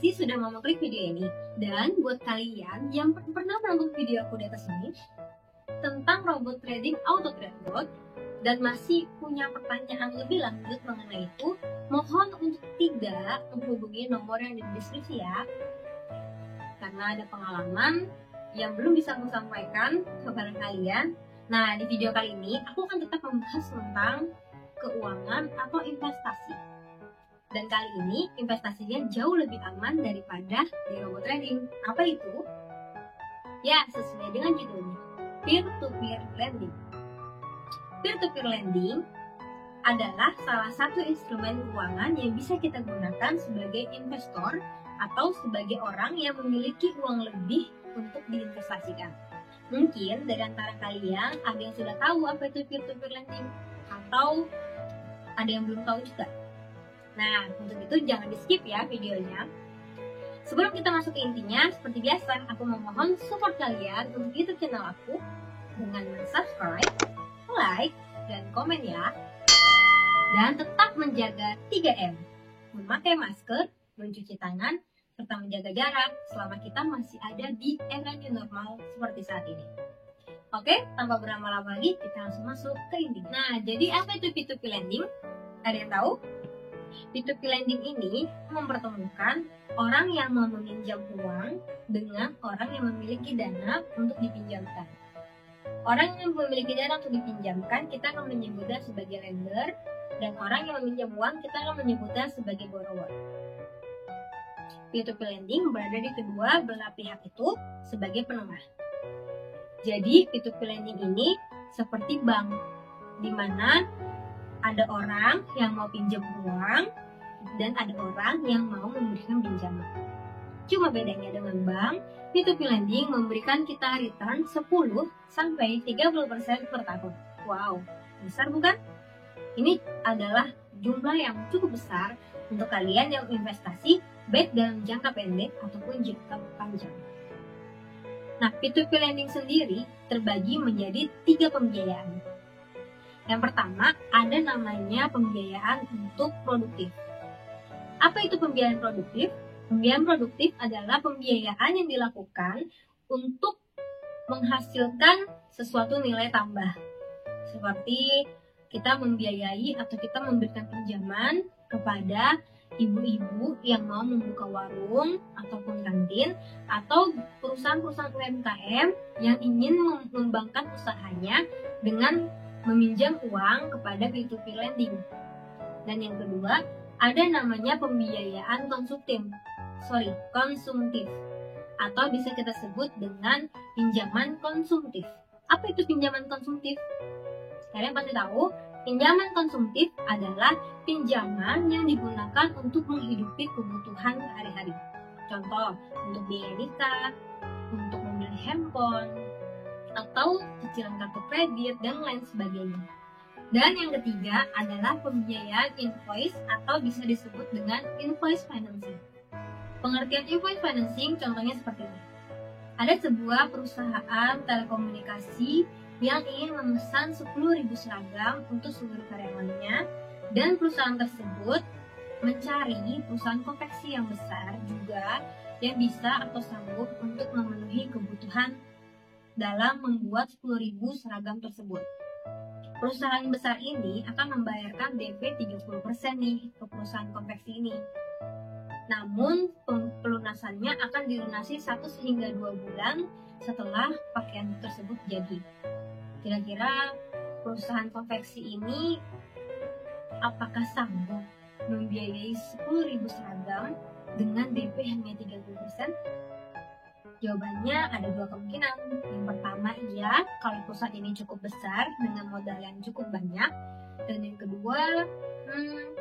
kasih sudah mau mengklik video ini. Dan buat kalian yang pernah menonton video aku di atas ini tentang robot trading auto trade bot dan masih punya pertanyaan lebih lanjut mengenai itu, mohon untuk tidak menghubungi nomor yang di deskripsi ya. Karena ada pengalaman yang belum bisa aku sampaikan kepada kalian. Nah, di video kali ini aku akan tetap membahas tentang keuangan atau investasi. Dan kali ini investasinya jauh lebih aman daripada di robot trading. Apa itu? Ya, sesuai dengan judulnya, peer-to-peer lending. Peer-to-peer lending adalah salah satu instrumen keuangan yang bisa kita gunakan sebagai investor atau sebagai orang yang memiliki uang lebih untuk diinvestasikan. Mungkin dari antara kalian ada yang sudah tahu apa itu peer-to-peer lending atau ada yang belum tahu juga. Nah, untuk itu jangan di skip ya videonya. Sebelum kita masuk ke intinya, seperti biasa, aku memohon support kalian untuk YouTube channel aku dengan subscribe, like, dan komen ya. Dan tetap menjaga 3M, memakai masker, mencuci tangan, serta menjaga jarak selama kita masih ada di era new normal seperti saat ini. Oke, tanpa berlama-lama lagi, kita langsung masuk ke intinya. Nah, jadi apa itu P2P lending? Ada yang tahu? P2P lending ini mempertemukan orang yang mau meminjam uang dengan orang yang memiliki dana untuk dipinjamkan. Orang yang memiliki dana untuk dipinjamkan, kita akan menyebutnya sebagai lender, dan orang yang meminjam uang, kita akan menyebutnya sebagai borrower. P2P lending berada di kedua belah pihak itu sebagai penengah. Jadi P2P lending ini seperti bank, di mana ada orang yang mau pinjam uang dan ada orang yang mau memberikan pinjaman. Cuma bedanya dengan bank, P2P lending memberikan kita return 10-30% per tahun. Wow, besar bukan? Ini adalah jumlah yang cukup besar untuk kalian yang investasi baik dalam jangka pendek ataupun jangka panjang. Nah, P2P lending sendiri terbagi menjadi 3 pembiayaan. Yang pertama, ada namanya pembiayaan untuk produktif. Apa itu pembiayaan produktif? Pembiayaan produktif adalah pembiayaan yang dilakukan untuk menghasilkan sesuatu nilai tambah. Seperti kita membiayai atau kita memberikan pinjaman kepada ibu-ibu yang mau membuka warung ataupun kantin, atau perusahaan-perusahaan UMKM yang ingin mengembangkan usahanya dengan meminjam uang kepada P2P lending. Dan yang kedua, ada namanya pembiayaan konsumtif atau bisa kita sebut dengan pinjaman konsumtif. Apa itu pinjaman konsumtif? Kalian pasti tahu, pinjaman konsumtif adalah pinjaman yang digunakan untuk menghidupi kebutuhan sehari-hari. Contoh, untuk biaya nikah, untuk membeli handphone, atau cicilan kartu kredit, dan lain sebagainya. Dan yang ketiga adalah pembiayaan invoice atau bisa disebut dengan invoice financing. Pengertian invoice financing contohnya seperti ini. Ada sebuah perusahaan telekomunikasi yang ingin memesan 10.000 seragam untuk seluruh karyawannya, dan perusahaan tersebut mencari perusahaan konveksi yang besar juga yang bisa atau sanggup untuk memenuhi kebutuhan dalam membuat 10.000 seragam tersebut. Perusahaan besar ini akan membayarkan DP 30% nih ke perusahaan konveksi ini. Namun pelunasannya akan dilunasi 1 hingga 2 bulan setelah pakaian tersebut jadi. Kira-kira perusahaan konveksi ini apakah sanggup membiayai 10.000 seragam dengan DP hanya 30%? Jawabannya ada 2 kemungkinan. Yang pertama, iya, kalau perusahaan ini cukup besar dengan modal yang cukup banyak. Dan yang kedua,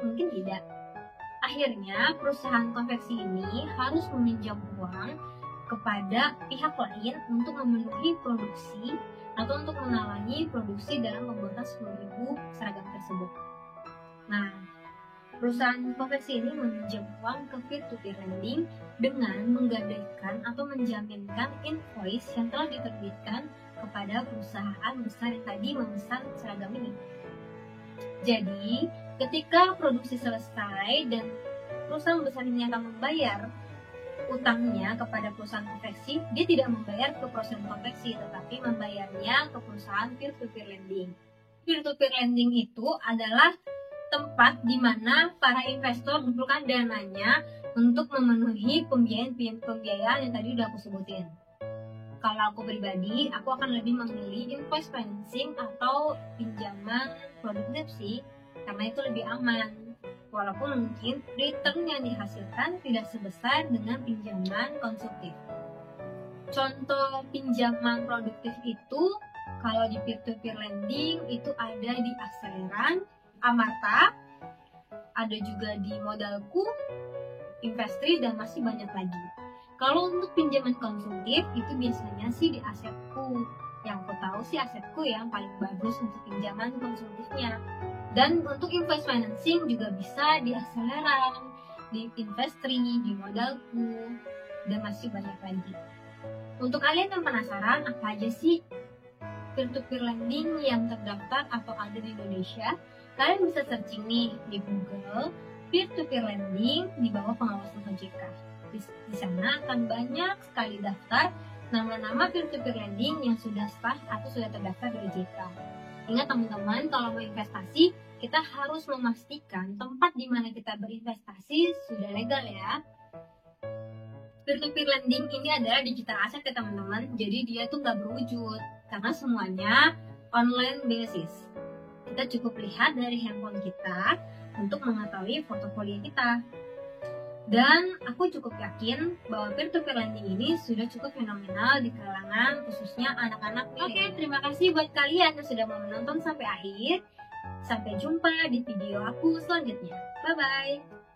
mungkin tidak. Akhirnya, perusahaan konveksi ini harus meminjam uang kepada pihak lain untuk memenuhi produksi atau untuk menalangi produksi dalam pembuatan 10.000 seragam tersebut. Nah, perusahaan konveksi ini meminjam uang ke peer-to-peer lending dengan menggadaikan atau menjaminkan invoice yang telah diterbitkan kepada perusahaan besar yang tadi memesan seragam ini. Jadi, ketika produksi selesai dan perusahaan besar ini akan membayar utangnya kepada perusahaan konveksi, dia tidak membayar ke perusahaan konveksi, tetapi membayarnya ke perusahaan peer-to-peer lending. Peer-to-peer lending itu adalah tempat di mana para investor mengumpulkan dananya untuk memenuhi pembiayaan yang tadi udah aku sebutin. Kalau aku pribadi, aku akan lebih memilih invoice financing atau pinjaman produktif sih, karena itu lebih aman. Walaupun mungkin return yang dihasilkan tidak sebesar dengan pinjaman konsumtif. Contoh pinjaman produktif itu, kalau di peer-to-peer lending itu ada di Akseleran, Amarta, ada juga di Modalku, Investri, dan masih banyak lagi. Kalau untuk pinjaman konsumtif itu biasanya sih di Asetku. Yang aku tahu sih Asetku yang paling bagus untuk pinjaman konsumtifnya. Dan untuk invoice financing juga bisa di Akseleran, di Investri, di Modalku, dan masih banyak lagi. Untuk kalian yang penasaran apa aja sih peer-to-peer lending yang terdaftar atau ada di Indonesia, kalian bisa searching nih di Google peer-to-peer lending di bawah pengawasan OJK. Di sana akan banyak sekali daftar nama-nama peer-to-peer lending yang sudah sah atau sudah terdaftar di OJK. Ingat teman-teman, kalau mau investasi, kita harus memastikan tempat di mana kita berinvestasi sudah legal ya. Peer-to-peer lending ini adalah digital asset ya teman-teman, jadi dia tuh nggak berwujud, karena semuanya online basis. Kita cukup lihat dari handphone kita untuk mengetahui portofolio kita. Dan aku cukup yakin bahwa peer-to-peer lending ini sudah cukup fenomenal di kalangan khususnya anak-anak. Oke, terima kasih buat kalian yang sudah mau menonton sampai akhir. Sampai jumpa di video aku selanjutnya. Bye-bye.